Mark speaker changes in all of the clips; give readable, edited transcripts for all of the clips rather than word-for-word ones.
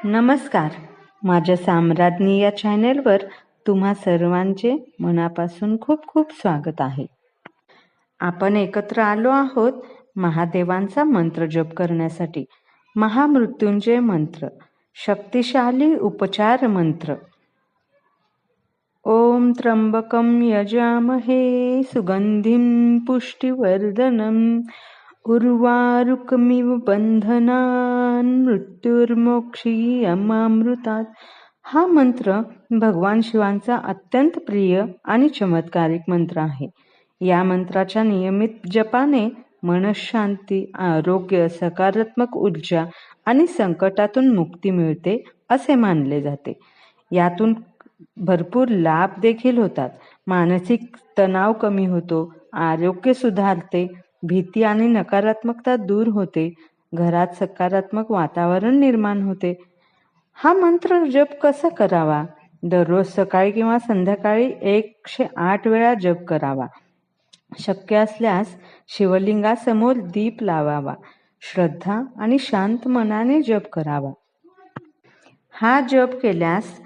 Speaker 1: नमस्कार. माझ्या साम्राज्ञी या चॅनेलवर तुम्हा सर्वांचे मनापासून खूप खूप स्वागत आहे. आपण एकत्र आलो आहोत महादेवांचा मंत्र जप करण्यासाठी. महामृत्युंजय मंत्र, शक्तिशाली उपचार मंत्र. ओम त्र्यंबकं यजामहे सुगंधिं पुष्टिवर्धनम् उर्वारुकमिव बंधनान् मृत्युर्मोक्षीयमामृतात्. हा मंत्र भगवान शिवांचा अत्यंत प्रिय आणि चमत्कारिक मंत्र आहे. या मंत्राच्या नियमित जपाने मनःशांती, आरोग्य, सकारात्मक ऊर्जा आणि संकटातून मुक्ती मिळते असे मानले जाते. यातून भरपूर लाभ देखील होतात. मानसिक तणाव कमी होतो, आरोग्य सुधारते, भीती आणि नकारात्मकता दूर होते, घरात सकारात्मक वातावरण निर्माण होते. हा मंत्र जप कसा करावा? दररोज सकाळी किंवा संध्याकाळी 108 वेळा जप करावा. शक्य असल्यास शिवलिंगासमोर दीप लावावा. श्रद्धा आणि शांत मनाने जप करावा. हा जप केल्यास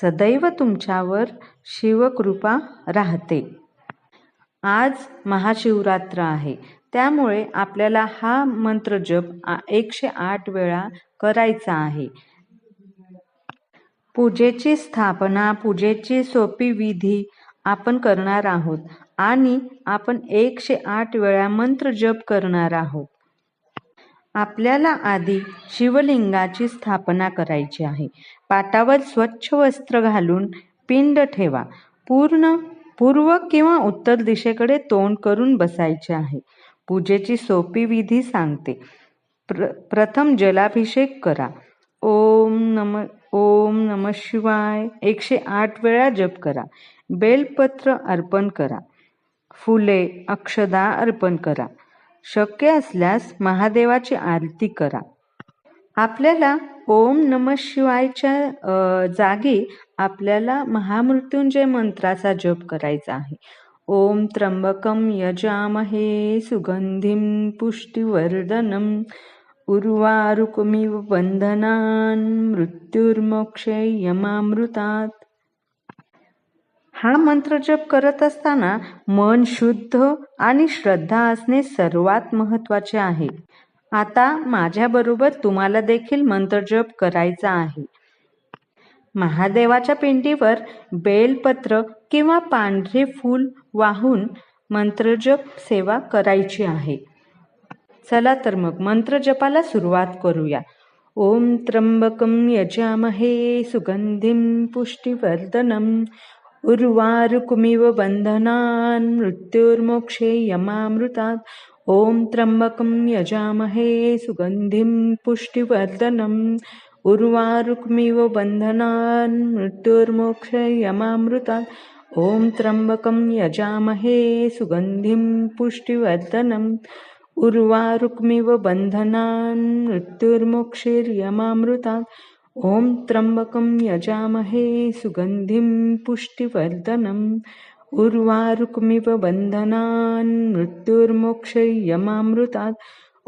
Speaker 1: सदैव तुमच्यावर शिवकृपा राहते. आज महाशिवरात्र आहे, त्यामुळे आपल्याला हा मंत्र जप 108 वेळा करायचा आहे. पूजेची स्थापना, पूजेची सोपी विधी आपण करणार आहोत आणि आपण 108 वेळा मंत्र जप करणार आहोत. आपल्याला आधी शिवलिंगाची स्थापना करायची आहे. पाटावर स्वच्छ वस्त्र घालून पिंड ठेवा. पूर्व किंवा उत्तर दिशेकडे तोंड करून बसायचे आहे. पूजेची सोपी विधी सांगते. प्रथम जलाभिषेक करा. ओम नमः शिवाय 108 वेळा जप करा. बेलपत्र अर्पण करा. फुले, अक्षदा अर्पण करा. शक्य असल्यास महादेवाची आरती करा. आपल्याला ओम नमः शिवायच्या जागी आपल्याला महामृत्युंजय मंत्राचा जप करायचा आहे. ओम त्र्यंबकं यजामहे सुगंधिं पुष्टिवर्धनम् उर्वारुकमिव बंधनान् मृत्युर्मोक्षीयमामृतात्. हा मंत्र जप करत असताना मन शुद्ध आणि श्रद्धा असणे सर्वात महत्त्वाचे आहे. आता माझ्याबरोबर तुम्हाला देखील मंत्र जप करायचा आहे. महादेवाच्या पिंडीवर बेलपत्र किंवा पांढरे फूल वाहून मंत्रजप सेवा करायची आहे. चला तर मग मंत्र जपाला सुरुवात करूया. ओम त्र्यंबकं यजामहे सुगंधिं पुष्टिवर्धनम् उर्वारुकमिव बंधनान् मृत्युर्मोक्षीयमामृतात्. ओम त्र्यंबकं यजामहे सुगंधिं पुष्टिवर्धनम् उर्वारुकमिव बंधनान् मृत्युर्मोक्षीयमामृतात्. ओम त्र्यंबकं यजामहे सुगंधिं पुष्टिवर्धनम् उर्वारुकमिव बंधनान् मृत्युर्मोक्षीयमामृतात्. ओम त्र्यंबकं यजामहे सुगंधिं पुष्टिवर्धनम् उर्वारुकमिव बंधनान् मृत्युर्मोक्षीयमामृतात्.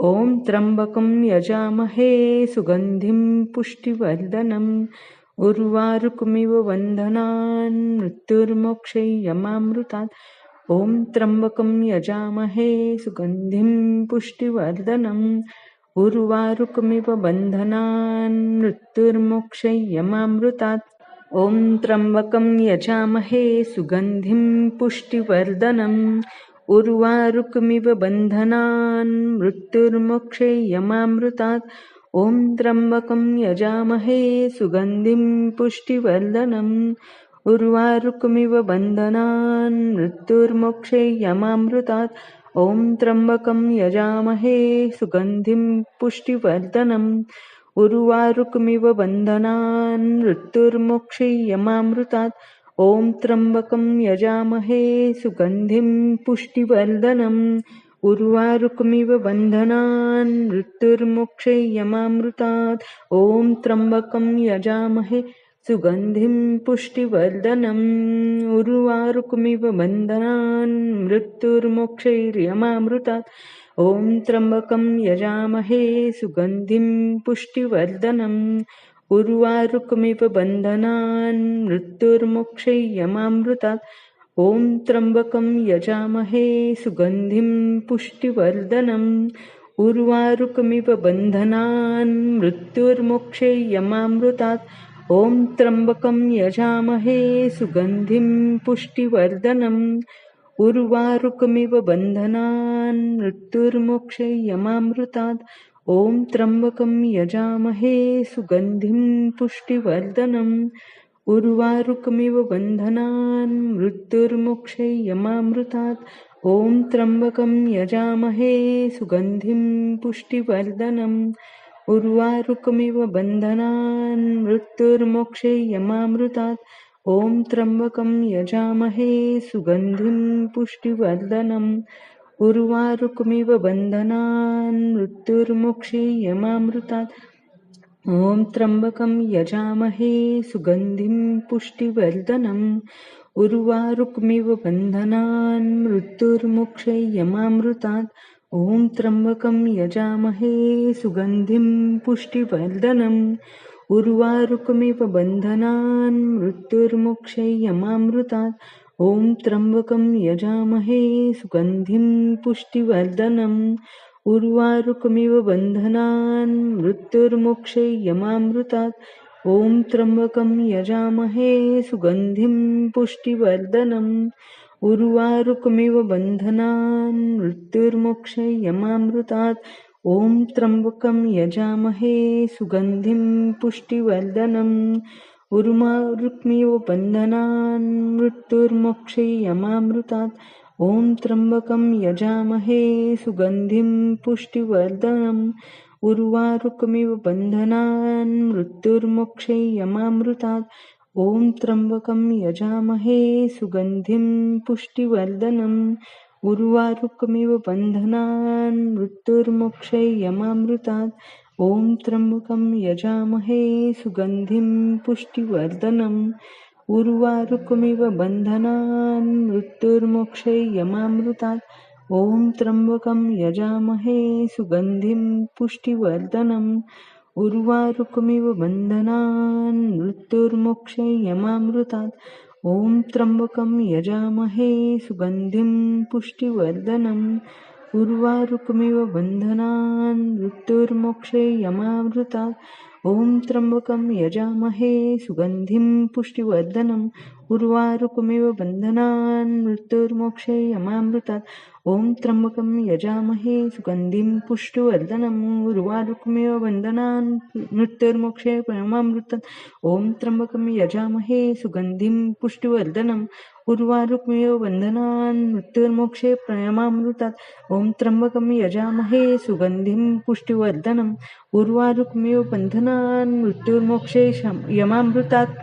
Speaker 1: ओम त्र्यंबकं यजामहे सुगंधिं पुष्टिवर्धनम् उर्वारुकमिव बंधनान् मृत्युर्मोक्षीयमामृतात्. ओम त्र्यंबकं यजामहे सुगंधिं पुष्टिवर्धनम् उर्वारुकमिव बंधनान् मृत्युर्मोक्षीयमामृतात्. ओम त्र्यंबकं यजामहे सुगंधिं पुष्टिवर्धनम् उर्वारुकमिव बंधनान् मृत्युर्मोक्षीयमामृतात्. ओम त्र्यंबकं यजामहे सुगंधिं पुष्टिवर्धनम् उर्वारुकमिव बंधनान् मृत्युर्मोक्षीयमामृतात्. ओम त्र्यंबकं यजामहे सुगंधिं पुष्टिवर्धनम् उर्वारुकमिव बंधनान् मृत्युर्मोक्षीयमामृतात्. ओम त्र्यंबकं यजामहे सुगंधिं पुष्टिवर्धनम् उर्वारुकमिव बंधनान् मृत्युर्मोक्षीयमामृतात्. ओम त्र्यंबकं यजामहे सुगंधिं पुष्टिवर्धनम् उर्वारुकमिव बंधनान् मृत्युर्मोक्षीयमामृतात्. ओम त्र्यंबकं यजामहे सुगंधिं पुष्टिवर्धनम् उर्वारुकमिव बन्धनान् मृत्युर्मोक्षयमामृतात् ॐ त्र्यम्बकं यजामहे सुगन्धिं पुष्टिवर्धनम् उर्वारुकमिव बन्धनान् मृत्युर्मोक्षयमामृतात् ॐ त्र्यम्बकं यजामहे सुगन्धिं पुष्टिवर्धनम् उर्वारुकमिव बन्धनान् मृत्युर्मोक्षयमामृतात् ॐ त्र्यम्बकं यजामहे सुगन्धिं पुष्टिवर्धनम् उर्वारुकमिव बन्धनान् मृत्युर्मोक्षयमामृतात् ॐ त्र्यम्बकं यजामहे सुगन्धिं पुष्टिवर्धनम् उर्वारुकमिव बन्धनान् मृत्युर्मोक्षयमामृतात् ॐ त्र्यम्बकं यजामहे सुगन्धिं पुष्टिवर्धनम् उर्वारुकमिव बन्धनान् मृत्युर्मोक्षयमामृतात् ॐ त्र्यम्बकं यजामहे सुगन्धिं पुष्टिवर्धनम् उर्वारुकमिव बन्धनान् मृत्युर्मोक्षयमामृतात् ॐ त्र्यम्बकं यजामहे सुगन्धिं पुष्टिवर्धनम् उर्वारुकमिव बन्धनान् मृत्युर्मोक्षयमामृतात् ॐ त्र्यम्बकं यजामहे सुगन्धिं पुष्टिवर्धनम् उर्वारुकमिव बन्धनान् मृत्युर्मोक्षयमामृतात् ॐ त्र्यम्बकं यजामहे सुगन्धिं पुष्टिवर्धनम् उर्वारुकमिव बन्धनान् मृत्युर्मोक्षयमामृतात् ॐ त्र्यम्बकं यजामहे सुगन्धिं पुष्टिवर्धनम् उर्वारुकमिव बन्धनान् मृत्युर्मोक्षयमामृतात् ॐ त्र्यम्बकं यजामहे सुगन्धिं पुष्टिवर्धनम् उर्वारुकमिव बन्धनान् मृत्युर्मोक्षयमामृतात् ॐ त्र्यम्बकं यजामहे सुगन्धिं पुष्टिवर्धनम् उर्वारुकमिव बन्धनान् मृत्युर्मोक्षयमामृतात् ॐ त्र्यम्बकं यजामहे सुगन्धिं पुष्टिवर्धनम् उर्वारुकमिव बन्धनान् मृत्युर्मोक्षयमामृतात् ॐ त्र्यम्बकं यजामहे सुगन्धिं पुष्टिवर्धनम् उर्वारुकमिव बन्धनान् मृत्युर्मोक्षयमामृतात् ॐ त्र्यम्बकं यजामहे सुगन्धिं पुष्टिवर्धनम् उर्वारुकमिव बन्धनान् मृत्युर्मोक्षयमामृतात् ॐ त्र्यम्बकं यजामहे सुगन्धिं पुष्टिवर्धनम् उर्वारुकमिव बन्धनान् मृत्युर्मोक्षयमामृतात् ॐ त्र्यम्बकं यजामहे सुगन्धिं पुष्टिवर्धनम् उर्वारुकमिव बन्धनान् मृत्युर्मोक्षयमामृतात् ॐ त्र्यम्बकं यजामहे सुगन्धिं पुष्टिवर्धनम् उर्वारुकमिव बन्धनान् मृत्युर्मोक्षयमामृतात् ॐ त्र्यम्बकं यजामहे सुगन्धिं पुष्टिवर्धनम् उर्वारुकमिव बन्धनान् मृत्युर्मोक्षयमामृतात् ॐ त्र्यम्बकं यजामहे सुगन्धिं पुष्टिवर्धनम् उर्वारुकमिव बन्धनान् मृत्युर्मोक्षयमामृतात्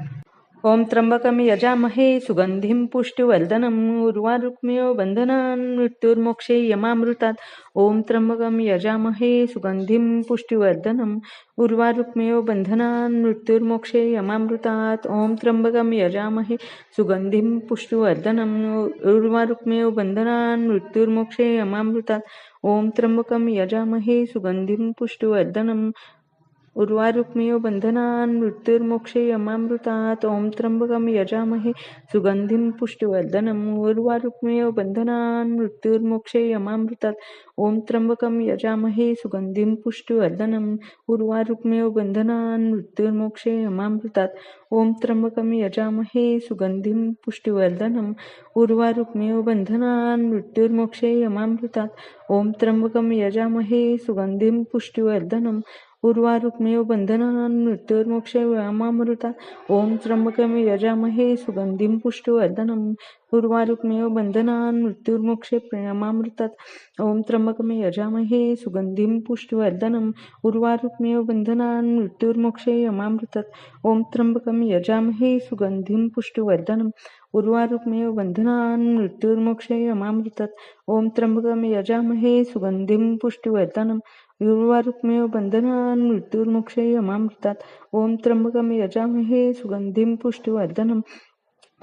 Speaker 1: ॐ त्र्यम्बकं यजामहे सुगन्धिं पुष्टिवर्धनम् उर्वारुकमिव बन्धनान् मृत्युर्मोक्षयमामृतात् ॐ त्र्यम्बकं यजामहे सुगन्धिं पुष्टिवर्धनम् उर्वारुकमिव बन्धनान् मृत्युर्मोक्षयमामृतात् ॐ त्र्यम्बकं यजामहे सुगन्धिं पुष्टिवर्धनम् उर्वारुकमिव बन्धनान् मृत्युर्मोक्षयमामृतात् ॐ त्र्यम्बकं यजामहे सुगन्धिं पुष्टिवर्धनम् उर्वारुकमिव बन्धनान् मृत्युर्मोक्षयमामृतात् ॐ त्र्यम्बकं यजामहे सुगन्धिं पुष्टिवर्धनम् उर्वारुकमिव बन्धनान् मृत्युर्मोक्षयमामृतात् ॐ त्र्यम्बकं यजामहे सुगन्धिं पुष्टिवर्धनम् उर्वारुकमिव बन्धनान् मृत्युर्मोक्षयमामृतात् ॐ त्र्यम्बकं यजामहे सुगन्धिं पुष्टिवर्धनम् उर्वारुकमिव बन्धनान् मृत्युर्मोक्षयमामृतात् ॐ त्र्यम्बकं यजामहे सुगन्धिं पुष्टिवर्धनम् उर्वारुकमिव बन्धनान् मृत्युर्मोक्षयमामृतात् ॐ त्र्यम्बकं यजामहे सुगन्धिं पुष्टिवर्धनम् उर्वारुकमिव बन्धनान् मृत्युर्मोक्षयमामृतात् ॐ त्र्यम्बकं यजामहे सुगन्धिं पुष्टिवर्धनम् उर्वारुकमिव बन्धनान् मृत्युर्मोक्षयमामृतात् ॐ त्र्यम्बकं यजामहे सुगन्धिं पुष्टिवर्धनम् उर्वारुकमिव बन्धनान् मृत्युर्मोक्षयमामृतात् ॐ त्र्यम्बकं यजामहे सुगन्धिं पुष्टिवर्धनम्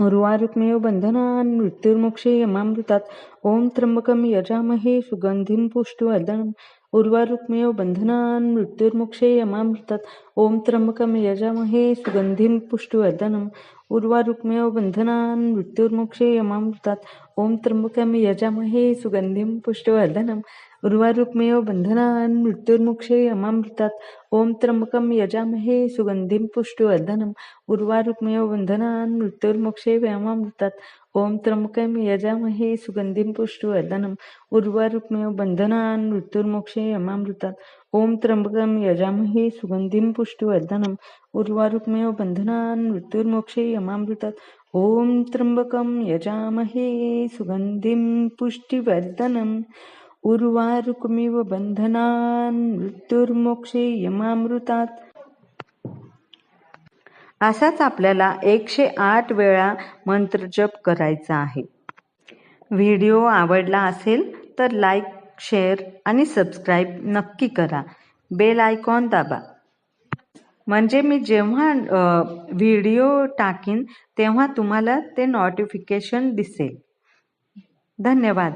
Speaker 1: उर्वारुकमिव बन्धनान् मृत्युर्मोक्षयमामृतात् ॐ त्र्यम्बकं यजामहे सुगन्धिं पुष्टिवर्धनम् उर्वारुक्मेव बन्धनान् मृत्युर्मोक्षे यमामृतात् ॐ त्र्यम्बकं यजामहे सुगन्धिं पुष्टिवर्धनम् उर्वारुक्मेव बन्धनान् मृत्युर्मोक्षे यमामृतात् ॐ त्र्यम्बकं यजामहे सुगन्धिं पुष्टिवर्धनम् उर्वारुक्मेव बन्धनान् मृत्युर्मोक्षे यमामृतात् ॐ त्र्यम्बकं यजामहे सुगन्धिं पुष्टिवर्धनम् उर्वारुक्मेव बन्धनान् मृत्युर्मोक्षे यमामृतात् ॐ त्र्यम्बकं यजामहे सुगन्धिं पुष्टिवर्धनम् उर्वारुक्मेव बन्धनान् मृत्युर्मोक्षे यमामृतात् ॐ त्र्यम्बकं यजामहे सुगन्धिं पुष्टिवर्धनम् उर्वारुक्मेव बन्धनान् मृत्युर्मोक्षे यमामृतात् ॐ त्र्यम्बकं यजामहे सुगन्धिं पुष्टिवर्धनम् उर्वारुकमिव बंधनान् मृत्युर्मोक्षे यमामृतात्. असाच आपल्याला 108 वेळा मंत्र जप करायचा आहे. व्हिडिओ आवडला असेल तर लाईक, शेअर आणि सबस्क्राईब नक्की करा. बेल आयकॉन दाबा, म्हणजे मी जेव्हा व्हिडिओ टाकीन तेव्हा तुम्हाला ते नोटिफिकेशन दिसेल. धन्यवाद.